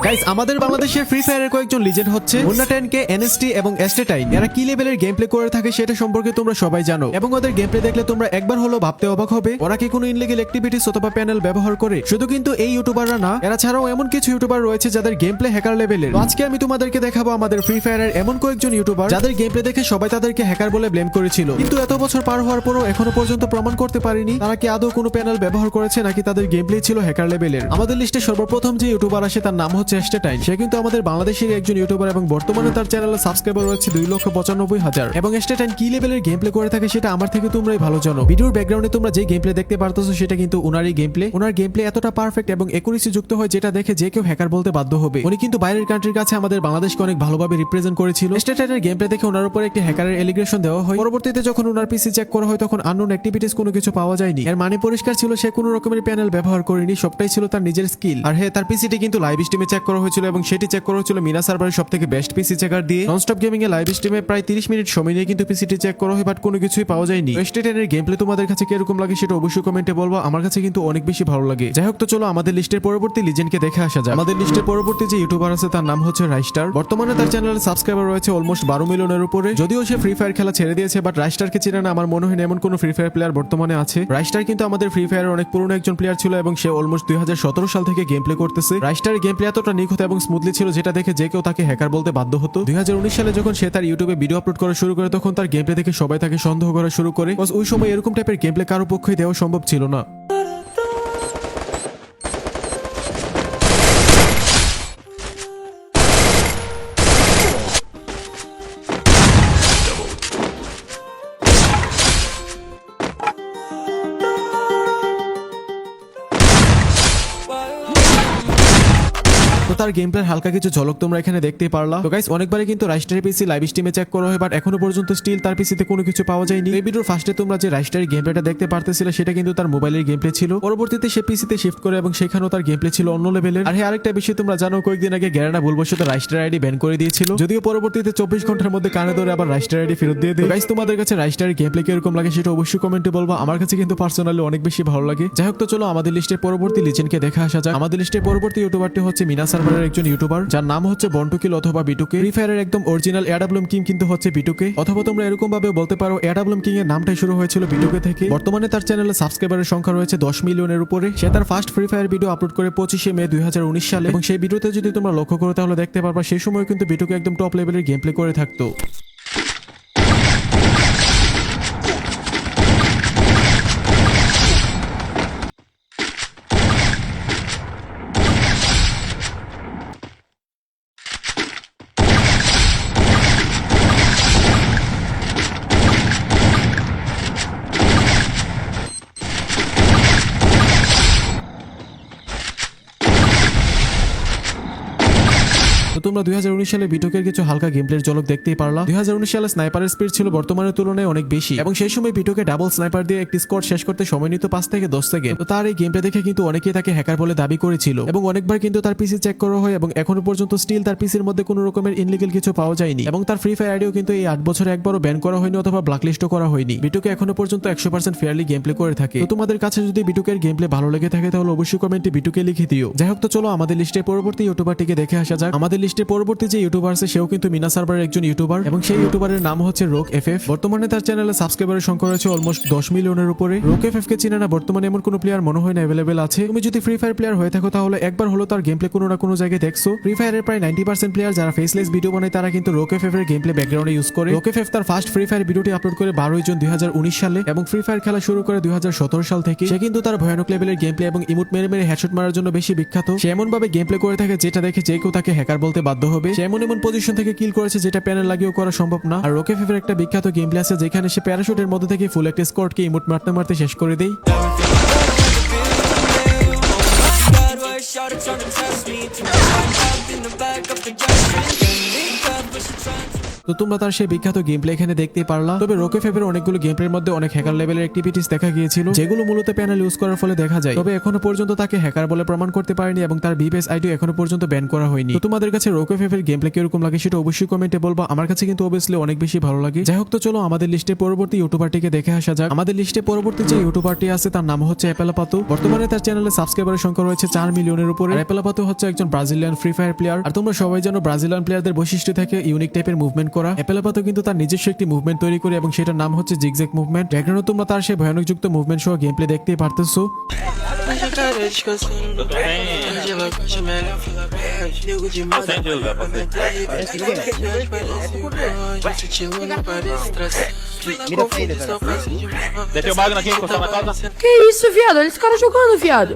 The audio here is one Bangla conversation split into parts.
গাইস, আমাদের বাংলাদেশের ফ্রি ফায়ারের কয়েকজন লিজেন্ড হচ্ছে মুন্না 10K, এনএসটি এবং এস্টেটাইন। এরা কি লেভেলের গেম প্লে করে থাকে সেটা সম্পর্কে তোমরা সবাই জানো, এবং ওদের গেম প্লে দেখলে তোমরা একবার হলো ভাবতে অবাক হবে ওরা কি কোনো ইনলিগাল অ্যাক্টিভিটিস অথবা প্যানেল ব্যবহার করে। শুধু কিন্তু এই ইউটিউবাররা না, এরা ছাড়াও এমন কিছু ইউটিউবার রয়েছে যাদের গেম প্লে হ্যাকার লেভেলের। তো আজকে আমি তোমাদেরকে দেখাবো আমাদের ফ্রি ফায়ারের এমন কয়েকজন ইউটিউবার যাদের গেম প্লে দেখে সবাই তাদেরকে হ্যাকার বলে ব্লেম করেছিল, কিন্তু এত বছর পার হওয়ার পরও এখনো পর্যন্ত প্রমাণ করতে পারিনি তারা কি আদৌ কোনো প্যানেল ব্যবহার করেছে নাকি তাদের গেম প্লে ছিল হ্যাকার লেভেলের। আমাদের লিস্টে সর্বপ্রথম যে ইউটিউবার আসে তার নাম হচ্ছে এস্টেটাইন। সে কিন্তু আমাদের বাংলাদেশের একজন ইউটিউবার এবং বর্তমানে তার চ্যানেলে সাবস্ক্রাইবার রয়েছে 2,95,000। এবং এস্টেটাইন কি লেভেলের গেম প্লে করে থাকে সেটা আমার থেকে তোমরাই ভালো জানো। ভিডিওর ব্যাকগ্রাউন্ডে তোমরা যে গেম প্লে দেখতে পারতেছো সেটা কিন্তু উনারই গেম প্লে। ওনার গেম প্লে এতটা পারফেক্ট এবং একুরেসি যুক্ত হয় যেটা দেখে যে কেউ হ্যাকার বলতে বাধ্য হবে। উনি কিন্তু বাইরের কান্ট্রির কাছে আমাদের বাংলাদেশকে অনেক ভালোভাবে রিপ্রেজেন্ট করেছিল। এস্টেটাইনের গেম প্লে দেখে ওনার উপর একটি হ্যাকারের এলিগেশন দেওয়া হয়। পরবর্তীতে যখন ওনার পিসি চেক করা হয় তখন আননোন অ্যাক্টিভিটিস কোনো কিছু পাওয়া যায়নি। এর মানে পরিষ্কার ছিল সে কোনো রকমের প্যানেল ব্যবহার করেনি, সবটাই ছিল তার নিজের স্কিল। আর হ্যাঁ, তার পিসিটি কিন্তু লাইভ স্ট্রিমে চেক করা হয়েছিল এবং সেটি চেক করা হয়েছিল মিনা সার্ভারের সবথেকে বেস্ট পিসি চেকার দিয়ে। ননস্টপ গেমিং এ লাইভ স্ট্রিমে প্রায় 30 মিনিট সময় নিয়ে কিন্তু পিসিটি চেক করা হয়, বাট কোনো কিছুই পাওয়া যায়নি। এস্টেটাইনের গেম প্লে তোমাদের কাছে কিরকম লাগে সেটা অবশ্যই কমেন্টে বলবো। আমার কাছে কিন্তু অনেক বেশি ভালো লাগে। যাই হোক, তো চলো আমাদের লিস্টের পরবর্তী লিজেন্ডকে দেখে আসা যাক। আমাদের লিস্টের পরবর্তী যে ইউটিউবার আছে তার নাম হচ্ছে রাইস্টার। বর্তমানে তার চ্যানেলে সাবস্ক্রাইবার রয়েছে অলমোস্ট 12 মিলিয়নের উপরে। যদিও সে ফ্রি ফায়ার খেলা ছেড়ে দিয়েছে, বাট রাইস্টারকে চিনে না আমার মনে হয় না এমন কোনো ফ্রি ফায়ার প্লেয়ার বর্তমানে আছে। রাইস্টার কিন্তু আমাদের ফ্রি ফায়ারের অনেক পুরনো একজন প্লেয়ার ছিল এবং সে অলমোস্ট 2017 সাল থেকে গেম প্লে করতেছে। রাইস্টারের গেম প্লে এতটা নিখুঁত এবং স্মুথলি ছিল যেটা দেখে যে কেউ তাকে হ্যাকার বলতে বাধ্য হতো। 2019 সালে যখন সে তার ইউটিউবে ভিডিও আপলোড করা শুরু করে তখন তার গেম প্লে দেখে সবাই তাকে সন্দেহ করা শুরু করে। ওই সময় এরকম টাইপের গেম প্লে কারো পক্ষে দেওয়া সম্ভব ছিল না। তো তার গেম প্লের হালকা কিছু ঝলক তোমরা এখানে দেখতেই পারলা। তো গাইস, অনেকবারই কিন্তু রাইস্টারের পিসি লাইভ স্ট্রিমে চেক করা হয়, বাট এখনো পর্যন্ত স্টিল তার পিসিতে কোনো কিছু পাওয়া যায়নি। এই ভিডিওর ফার্স্টে তোমরা যে রাইস্টারের গেম প্লেটা দেখতে পারতেছিলে সেটা কিন্তু তার মোবাইলের গেম প্লে ছিল। পরবর্তীতে সে পিসিতে শিফট করে এবং সেখানেও তার গেম প্লে ছিল অন্য লেভেলের। আর হ্যাঁ, আরেকটা বিষয় তোমরা জানো, কয়েকদিন আগে গ্যারানা ভুলবশত রাইস্টার আইডি ব্যান করে দিয়েছিল, যদিও পরবর্তীতে 24 ঘন্টার মধ্যে কানে ধরে আবার রাইস্টার আইডি ফেরত দিয়ে দেয়। গাইস, তোমাদের কাছে রাইস্টারের গেম প্লে কিরকম লাগে সেটা অবশ্যই কমেন্টে বলবো। আমার কাছে কিন্তু পার্সোনালি অনেক বেশি ভালো লাগে। যাই হোক, তো চলো আমাদের লিস্টের পরবর্তী লিজেন্ডকে দেখা আসা যাক। আমাদের লিস্টের পরবর্তী ইউটিউবারটি হচ্ছে মিনা সার্ভারের একজন ইউটিউবার যার নাম হচ্ছে বন্টুকিল অথবা বিটুকে। ফ্রি ফায়ারের একদম অরিজিনাল এডাব্লুম কিং কিন্তু হচ্ছে বিটুকে, অথবা তোমরা এরকম ভাবে বলতে পারো এডাব্লুম কিং এর নামটাই শুরু হয়েছিল বিটুকে থেকে। বর্তমানে তার চ্যানেলে সাবস্ক্রাইবারের সংখ্যা রয়েছে 10 মিলিয়নের উপরে। সে তার first free fire video upload করে 25 মে 2019 সালে, এবং সেই ভিডিওতে যদি তোমরা লক্ষ্য করো তাহলে দেখতে পারবা সেই সময় কিন্তু বিটুকে একদম টপ লেভেলের গেম প্লে করে থাকতো। তো তোমরা 2019 সালে বিটুকের কিছু হালকা গেম প্লের ঝলক দেখতেই পারলা। 2019 সালে স্নাইপারের স্পিড ছিল বর্তমানের তুলনায় অনেক বেশি, এবং সেই সময় বিটুকে ডাবল স্নাইপার দিয়ে একটি স্কোয়াড শেষ করতে সময় নিত 5 থেকে 10 সেকেন্ড। তো তার এই গেম প্লে দেখে কিন্তু অনেকেই তাকে হ্যাকার বলে দাবি করেছিল, এবং অনেকবার কিন্তু তার পিসি চেক করা হয় এবং এখনো পর্যন্ত স্টিল তার পিসির মধ্যে কোনো রকমের ইনলিগাল কিছু পাওয়া যায়নি, এবং তার ফ্রি ফায়ার আইডিও কিন্তু এই 8 বছরে একবারও ব্যান করা হয়নি অথবা ব্ল্যাকলিস্টও করা হয়নি। বিটুকে এখনো পর্যন্ত 100% ফেয়ারলি গেম প্লে করে থাকে। তো তোমাদের কাছে যদি বিটুকের গেম প্লে ভালো লেগে থাকে তাহলে অবশ্যই কমেন্টে বিটুকে লিখে দিও। যাই হোক, তো চলো আমাদের লিস্টের পরবর্তী ইউটিউবারটিকে দেখে আসা যাক। আমাদের লিস্টের পরবর্তী যে ইউটিউবার আছে সেও কিন্তু মিনা সার্ভারের একজন ইউটিউবার, এবং সেই ইউটিউবারের নাম হচ্ছে রোক এফএফ। বর্তমানে তার চ্যানেলে সাবস্ক্রাইবারের সংখ্যা রয়েছে অলমোস্ট 10 মিলিয়নের উপরে। রোক এফএফ কে চিনে না বর্তমানে এমন কোনো প্লেয়ার মনে হয় না অ্যাভেলেবেল আছে। তুমি যদি ফ্রি ফায়ার প্লেয়ার হয়ে থাকো তাহলে একবার হলো তার গেম প্লে কোনো না কোনো জায়গায় দেখছো। ফ্রি ফায়ারের প্রায় 90% প্লেয়ার যারা ফেসলেস ভিডিও বানায় তারা কিন্তু রোক এফএফ এর গেম প্লে ব্যাকগ্রাউন্ডে ইউজ করে। রোক এফএফ তার ফার্স্ট ফ্রি ফায়ার ভিডিওটি আপলোড করে 12 জুন 2019 সালে, এবং ফ্রি ফায়ার খেলা শুরু করে 2017 সাল থেকে। সে কিন্তু তার ভয়ানক লেভেলের গেম প্লে এবং ইমোট মেরে মেরে হেডশট মারার জন্য বেশি বিখ্যাত। সে এমন ভাবে গেম প্লে করে থাকে যেটা দেখে যে কেউ তাকে হ্যাকার বলতে বাধ্য হবে। সে এমন পজিশন থেকে কিল করেছে যেটা প্যানেল লাগিয়েও করা সম্ভব না। আর রোক এফএফ এর একটা বিখ্যাত গেম প্লে আছে যেখানে সে প্যারাশুটের মধ্যে থেকে ফুল একটা স্কোয়াডকে ইমোট মারতে মারতে শেষ করে দেয়। Shouted, trying to test me. Too much in the back of the junction. তো তোমরা তার সেই বিখ্যাত গেম প্লে এখানে দেখতে পারলা। তবে রোকে ফেভের অনেকগুলো গেম প্লের মধ্যে অনেক হ্যাকার লেভেলের অ্যাক্টিভিটিস দেখা গিয়েছিল, যেগুলো মূলত প্যানেল ইউজ করার ফলে দেখা যায়। তবে এখনো পর্যন্ত তাকে হ্যাকার বলে প্রমাণ করতে পারেনি এবং তার বিবেস আইডি এখনো পর্যন্ত ব্যান করা হয়নি। তো তোমাদের কাছে রোকে ফেভের গেম প্লে কিরকম লাগে সেটা অবশ্যই কমেন্টে বলবা। আমার কাছে কিন্তু অবভিয়াসলি অনেক বেশি ভালো লাগে। যাই হোক, তো চলো আমাদের লিস্টে পরবর্তী ইউটিউবারটিকে দেখে আসা যাক। আমাদের লিস্টে পরবর্তী যে ইউটিউবারটি আছে তার নাম হচ্ছে অ্যাপেলাপাতো। বর্তমানে তার চ্যানেলে সাবস্ক্রাইবারের সংখ্যা রয়েছে 4 মিলিয়নের উপরে। অ্যাপেলাপাতো হচ্ছে একজন ব্রাজিলিয়ান ফ্রি ফায়ার প্লেয়ার। আর তোমরা সবাই জানো ব্রাজিলিয়ান প্লেয়ারদের বৈশিষ্ট্য থেকে ইউনিক টাইপের মুভমেন্ট করা। অ্যাপেলাপাতো কিন্তু তার নিজস্ব একটি মুভমেন্ট তৈরি করে এবং সেটার নাম হচ্ছে জিগজ্যাগ মুভমেন্ট। ব্যাকগ্রাউন্ডে তোমরা তার সেই ভয়ানক যুক্ত মুভমেন্ট সহ গেম প্লে দেখতেই পারতেছো। Tem o Magno aqui encostado na casa. Que isso, viado? Olha esse cara jogando, viado.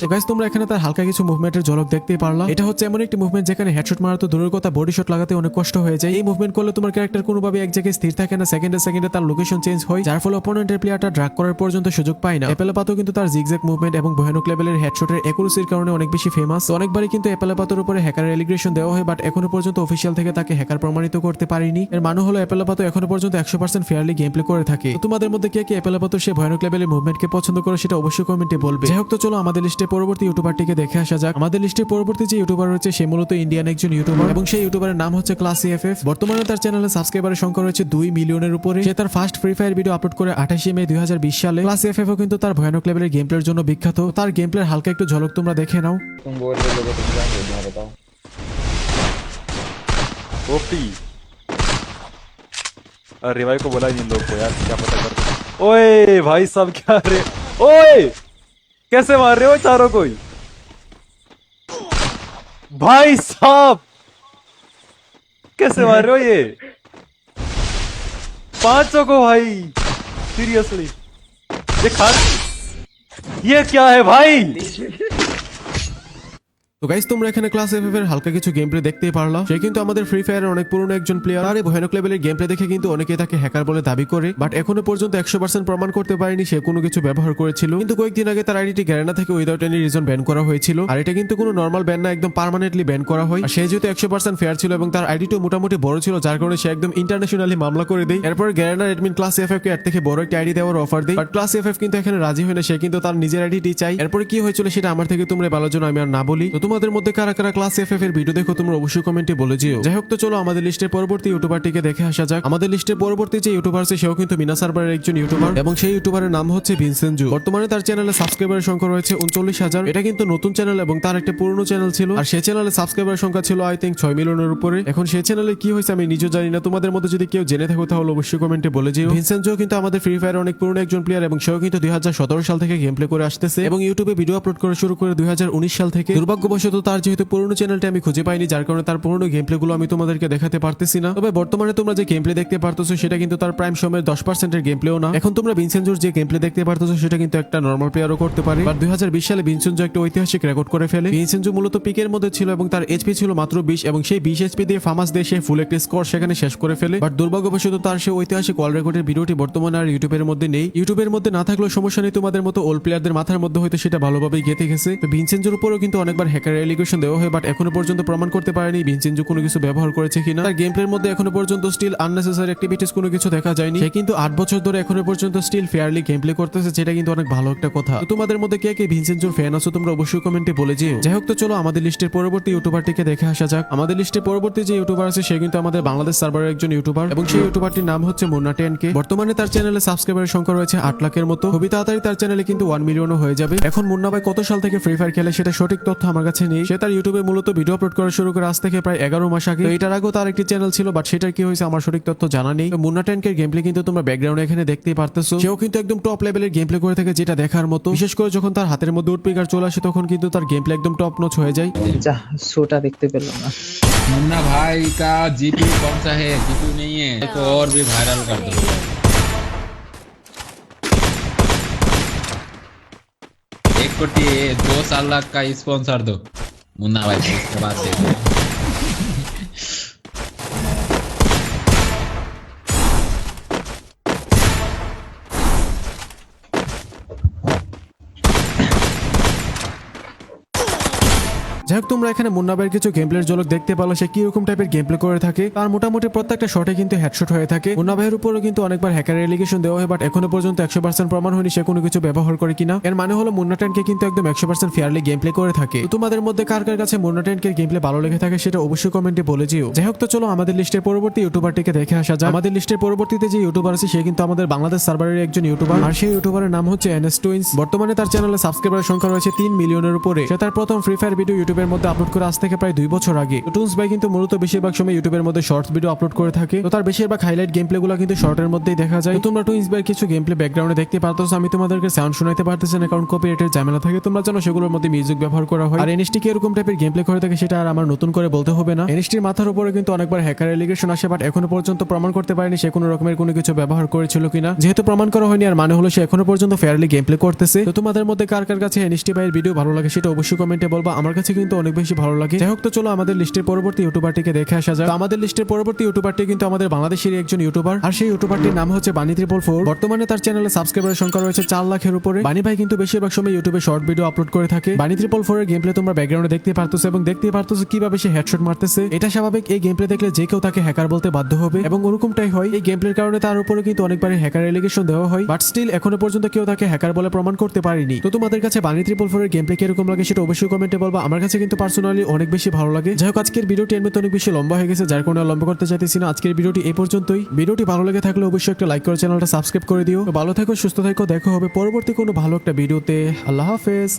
তো গাইস, তোমরা এখানে তার হালকা কিছু মুভমেন্টের ঝলক দেখতেই পারলা। এটা হচ্ছে এমন একটি মুভমেন্ট যেখানে হেডশট মারা তো দূরের কথা, বডি শট লাগাতে অনেক কষ্ট হয়ে যায়। এই মুভমেন্ট করলে তোমার ক্যারেক্টার কোনোভাবে এক জায়গায় স্থির থাকে না, সেকেন্ডে তার লোকেশন চেঞ্জ হয়, যার ফলে অপোনেন্টের প্লেয়ারটা ড্রাগ করার পর্যন্ত সুযোগ পায় না। অ্যাপেলাপাতো কিন্তু তার জিগজ্যাগ মুভমেন্ট এবং ভয়ানক লেভেলের হেডশটের অ্যাকুরেসির কারণে অনেক বেশি ফেমাস। অনেকবারই কিন্তু অ্যাপেলাপাতোর উপরে হ্যাকারের এলিগেশন দেওয়া হয়, বাট এখনো পর্যন্ত অফিসিয়াল থেকে তাকে হ্যাকার প্রমাণিত করতে পারেনি। এর মানে হলো অ্যাপেলাপাতো এখনো পর্যন্ত 100% ফেয়ারলি গেম প্লে করে থাকে। তো তোমাদের মধ্যে কে কে অ্যাপেলাপাতোর সেই ভয়ানক লেভেলের মুভমেন্টকে পছন্দ করে সেটা অবশ্যই কমেন্টে বলবে। যাই হোক, তো চলো আমাদের লিস্টে পরবর্তী ইউটিউবারটিকে দেখে আসা যাক। আমাদের লিস্টে পরবর্তী যে ইউটিউবার রয়েছে সে মূলত ইন্ডিয়ান একজন ইউটিউবার এবং সেই ইউটিউবারের নাম হচ্ছে ক্লাসি এফএফ। বর্তমানে তার চ্যানেলে সাবস্ক্রাইবারের সংখ্যা রয়েছে 2 মিলিয়নের উপরে। সে তার first free fire video upload করে 28 মে 2020 সালে। ক্লাসি এফএফও কিন্তু তার ভয়ানক লেভেলের গেম প্লের জন্য বিখ্যাত। তার গেম প্লের হালকা একটু ঝলক তোমরা দেখে নাও। तुम बोल रहे लोगों तुम जाओगे मैं बताओ। ओपी अरे भाई को बोला इन लोग को यार, क्या पता कर। ओए भाई साहब क्या रे, ओए कैसे मार रहे हो चारों कोई भाई साहब, कैसे मार रहे हो ये 500 को भाई, सीरियसली ये खान, ये क्या है भाई। তো গাইস, তোমরা এখানে ক্লাস এফএফ এর হালকা কিছু গেম প্লে দেখতেই পারলা। সে কিন্তু আমাদের ফ্রি ফায়ারের অনেক পুরনো একজন প্লেয়ার। আর এই ভয়ানক লেভেলের গেম প্লে দেখে কিন্তু অনেকে তাকে হ্যাকার বলে দাবি করে, বাট এখনো পর্যন্ত 100% প্রমাণ করতে পারেনি সে কোনো কিছু ব্যবহার করেছিল। কিন্তু কয়েকদিন আগে তার আইডিটি গ্যারেনা থেকে উইদাউট এনি রিজন ব্যান করা হয়েছিল। আর এটা কিন্তু কোনো নর্মাল ব্যান না, একদম পার্মানেন্টলি ব্যান করা হয়। আর সে যেহেতু 100% ফেয়ার ছিল এবং তার আইডিটিও মোটামুটি বড় ছিল, যার কারণে সে একদম ইন্টারন্যাশনালি মামলা করে দেয়। এরপর গ্যারেনার অ্যাডমিন ক্লাস এফএফ কে এর থেকে বড় একটা আইডি দেওয়ার অফার দেয়, বাট ক্লাস এফএফ কিন্তু এখানে রাজি হয় না। সে কিন্তু তার নিজের আইডিটি চাই। এরপর কি হয়েছিল সেটা আমার থেকে তোমরা ভালোর জন্য আমি আর না বলি। তো তোমাদের মধ্যে কারা কারা ক্লাস এফএফ এর ভিডিও দেখো তোমরা অবশ্যই কমেন্টে বলে যেও। যাই হোক, তো চলো আমাদের লিস্টের পরবর্তী ইউটিউবারটিকে দেখে আসা যাক। আমাদের লিস্টের পরবর্তী যে ইউটিউবার আছে সেও কিন্তু মিনা সার্ভারের একজন ইউটিউবার এবং সেই ইউটিউবারের নাম হচ্ছে ভিনসেনজু। বর্তমানে তার চ্যানেলে সাবস্ক্রাইবারের সংখ্যা রয়েছে 39,000। এটা কিন্তু নতুন চ্যানেল এবং তার একটা পুরনো চ্যানেল ছিল। আর সেই চ্যানেলে সাবস্ক্রাইবারের সংখ্যা ছিল আই থিংক 6 মিলিয়নের উপরে। এখন সেই চ্যানেলে কি হয়েছে আমি নিজেও জানি না। তোমাদের মধ্যে যদি কেউ জেনে থাকো তাহলে অবশ্যই কমেন্টে বলে যেও। ভিনসেনজু কিন্তু আমাদের ফ্রি ফায়ারের অনেক পুরনো একজন প্লেয়ার এবং সেও কিন্তু 2017 সাল থেকে গেম প্লে করে আসতেছে এবং ইউটিউবে ভিডিও আপলোড করা শুরু করে 2019 সাল থেকে। দুর্ভাগ্যবশত তার যেহেতু পুরনো চ্যানেলটা আমি খুঁজে পাইনি, যার কারণে তার পুরনো গেম প্লে গুলো আমি তোমাদেরকে দেখাতে পারতেছি না। তবে বর্তমানে তোমরা যে গেম প্লে দেখতে পারতেছো সেটা কিন্তু তার প্রাইম সময়ের 10% এর গেম প্লেও না। এখন তোমরা ভিনসেনজুর যে গেম প্লে দেখতে পারতেছো সেটা কিন্তু একটা নরমাল প্লেয়ারও করতে পারে। বাট 2020 সালে ভিনসেনজু একটা ঐতিহাসিক রেকর্ড করে ফেলে। ভিনসেনজু মূলত পিকের মধ্যে ছিল এবং তার এইচপি ছিল মাত্র 20 এবং সেই 20 এইচপি দিয়ে ফামাস দিয়ে সে ফুল একটা স্কোর সেখানে শেষ করে ফেলে। বাট দুর্ভাগ্যবশত তার সেই ঐতিহাসিক ওয়ার্ল্ড রেকর্ডের ভিডিওটি বর্তমানে আর ইউটিউবের মধ্যে নেই। ইউটিউবের মধ্যে না থাকলেও সমস্যা নেই, তোমাদের মতো ওল্ড প্লেয়ারদের মাথার মধ্যে হয়তো সেটা ভালোভাবেই গেঁথে গেছে। তো ভিনসেনজুর উপরও কিন্তু অনেকবার হ্যাকার এলিগেশন দেওয়া হয়, বাট এখনো পর্যন্ত প্রমাণ করতে পারেনি ভিনসেনজু কোনো কিছু ব্যবহার করেছে কিনা। তার গেম প্লের মধ্যে এখনো পর্যন্ত স্টিল আননেসেসারি অ্যাক্টিভিটিস কোনো কিছু দেখা যায়নি। সে কিন্তু 8 বছর ধরে এখনো পর্যন্ত স্টিল ফেয়ারলি গেম প্লে করতেছে, যেটা কিন্তু অনেক ভালো একটা কথা। তো তোমাদের মধ্যে কে কে ভিনসেনজুর ফ্যান আছো তোমরা অবশ্যই কমেন্টে বলে যেও। যাই হোক, তো চলো আমাদের লিস্টের পরবর্তী ইউটিউবারটিকে দেখে আসা যাক। আমাদের লিস্টে পরবর্তী যে ইউটিউবার আছে সে কিন্তু আমাদের বাংলাদেশ সার্ভারের একজন ইউটিউবার এবং সেই ইউটিউবারটির নাম হচ্ছে মুন্না 10K। বর্তমানে তার চ্যানেলে সাবস্ক্রাইবারের সংখ্যা রয়েছে 8 লাখের মতো। খুবই তাড়াতাড়ি তার চ্যানেলে কিন্তু 1 মিলিয়নও হয়ে যাবে। এখন মুন্না ভাই কত সাল থেকে ফ্রি ফায়ার খেলে সেটা সঠিক তথ্য আমার কাছে নেই। সে তার ইউটিউবে মূলত ভিডিও আপলোড করা শুরু করে আজ থেকে প্রায় 11 মাস আগে। তো এটার আগেও তার একটি চ্যানেল ছিল, বাট সেটার কি হয়েছে আমার সঠিক তথ্য জানা নেই। মুন্না 10K গেম প্লে কিন্তু তোমরা ব্যাকগ্রাউন্ডে এখানে দেখতেই পারতেছো। সেও কিন্তু একদম টপ লেভেলের গেম প্লে করে থাকে, যেটা দেখার মতো। বিশেষ করে যখন তার হাতের মধ্যে উডপিকার চলে আসে তখন কিন্তু তার গেম প্লে একদম টপ নচ হয়ে যায়। যা শোটা দেখতে পেলাম না। मुन्ना भाई का जीपीयू कौन सा है? जीपीयू नहीं है तो और भी वायरल कर दो। 1 कोटी 2 लाख का स्पॉन्सर दो मुन्ना भाई को, उसके बाद दे दो। যাই হোক তোমরা এখানে মুন্না ভাইয়ের কিছু গেমপ্লের ঝলক দেখতে পারো, সে কিরকম টাইপের গেমপ্লে করে থাকে। তার মোটামুটি প্রত্যেকটা শটে কিন্তু হেডশট হয়ে থাকে। মুন্না ভাইয়ের উপরও কিন্তু অনেকবার হ্যাকার এলিগেশন দেওয়া হয়, বাট এখনো পর্যন্ত 100% প্রমাণ হয়নি সে কোনো কিছু ব্যবহার করে কিনা। এর মানে হলো মুন্না টেনকে কিন্তু একদম 100% ফেয়ারলি গেমপ্লে করে থাকে। তো তোমাদের মধ্যে কার কার কাছে মুন্না টেনকে গেমপ্লে ভালো লেগে থাকে সেটা অবশ্যই কমেন্টে বলে যেও। যাই হোক তো চলো আমাদের লিস্টের পরবর্তী ইউটিউবারটিকে দেখে আসা যাক। আমাদের লিস্টের পরবর্তীতে যে ইউটিউবার আছে সে কিন্তু আমাদের বাংলাদেশ সার্ভারের একজন ইউটিউবার, আর সেই ইউটিউবারের নাম হচ্ছে NS টুইন্স। বর্তমানে তার চ্যানেলে সাবস্ক্রাইবারের সংখ্যা রয়েছে 3 মিলিয়নের উপরে। সে তার প্রথম ফ্রি ফায়ার ভিডিও ইউটিউবের মধ্যে আপলোড করে আজ থেকে প্রায় 2 বছর আগে। টুইন্স ভাই কিন্তু মূলত বেশিরভাগ সময় ইউটিউবের মধ্যে শর্টস ভিডিও আপলোড করে থাকে। তো তার বেশিরভাগ হাইলাইট গেমপ্লে গুলো কিন্তু শর্টের মধ্যেই দেখা যায়। তো তোমরা টুইন্স ভাই কিছু গেমপ্লে ব্যাকগ্রাউন্ডে দেখতে পারতেছো, আমি তোমাদেরকে সাউন্ড শোনাতে পারতেছি না কারণ কপিরাইটের ঝামেলা থাকে। তোমরা জানো সেগুলোর মধ্যে মিউজিক ব্যবহার করা হয়। আর NST কি এরকম টাইপের গেমপ্লে করে থাকে সেটা আর আমার নতুন করে বলতে হবে না। NSTর মাথার উপরে কিন্তু অনেকবার হ্যাকার এলিগেশন আসে, বাট এখনো পর্যন্ত প্রমাণ করতে পারেনি সে কোনো রকমের কোনো কিছু ব্যবহার করেছিল কিনা। যেহেতু প্রমাণ করা হয়নি আর মানে হলো সে এখনো পর্যন্ত ফেয়ারলি গেমপ্লে করতেছে। তো তোমাদের মধ্যে কার কার কাছে NST ভাইয়ের ভিডিও ভালো লাগে সেটা অবশ্যই কমেন্টে বলবা। আমার কাছে কিন্তু অনেক বেশি ভালো লাগে। যাই হোক তো চলো আমাদের লিস্টের পরবর্তী ইউটিউবারটিকে দেখে আসা যাক। তো আমাদের লিস্টের পরবর্তী ইউটিউবারটি কিন্তু আমাদের বাংলাদেশের একজন ইউটিউবার, আর সেই ইউটিউবারটির নাম হচ্ছে বানি 444। বর্তমানে তার চ্যানেলে সাবস্ক্রাইবারের সংখ্যা রয়েছে 4 লাখের উপরে। বানি ভাই কিন্তু বেশিরভাগ সময় ইউটিউবে শর্ট ভিডিও আপলোড করে থাকে। বানি 444 এর গেমপ্লে তোমরা ব্যাকগ্রাউন্ডে দেখতে পারতেছো এবং দেখতে পারতেছো কিভাবে সে হেডশট মারতেছে। এটা স্বাভাবিক, এই গেমপ্লে দেখলে যে কেউ তাকে হ্যাকার বলতে বাধ্য হবে এবং ওরকমটাই হয়। এই গেমপ্লের কারণে তার উপরে কিন্তু অনেকবার হ্যাকার এলিগেশন দেওয়া হয়, বাট স্টিল এখনো পর্যন্ত কেউ তাকে হ্যাকার বলে প্রমাণ করতে পারেনি। তো তোমাদের কাছে বানি 444 এর গেমপ্লে কিরকম লাগে সেটা অবশ্যই কমেন্টে বলবা। আমার কাছে কিন্তু পার্সোনালি অনেক বেশি ভালো লাগে। যাই হোক আজকের ভিডিওটি এর মধ্যে অনেক বেশি লম্বা হয়ে গেছে, যার কারণে লম্বা করতে চাইতেছি না। আজকের ভিডিওটি এই পর্যন্তই। ভিডিওটি ভালো লেগে থাকলে অবশ্যই একটা লাইক করে চ্যানেলটা সাবস্ক্রাইব করে দিও। ভালো থেকো, সুস্থ থেকো, দেখা হবে পরবর্তী কোনো ভালো একটা ভিডিওতে। আল্লাহ হাফেজ।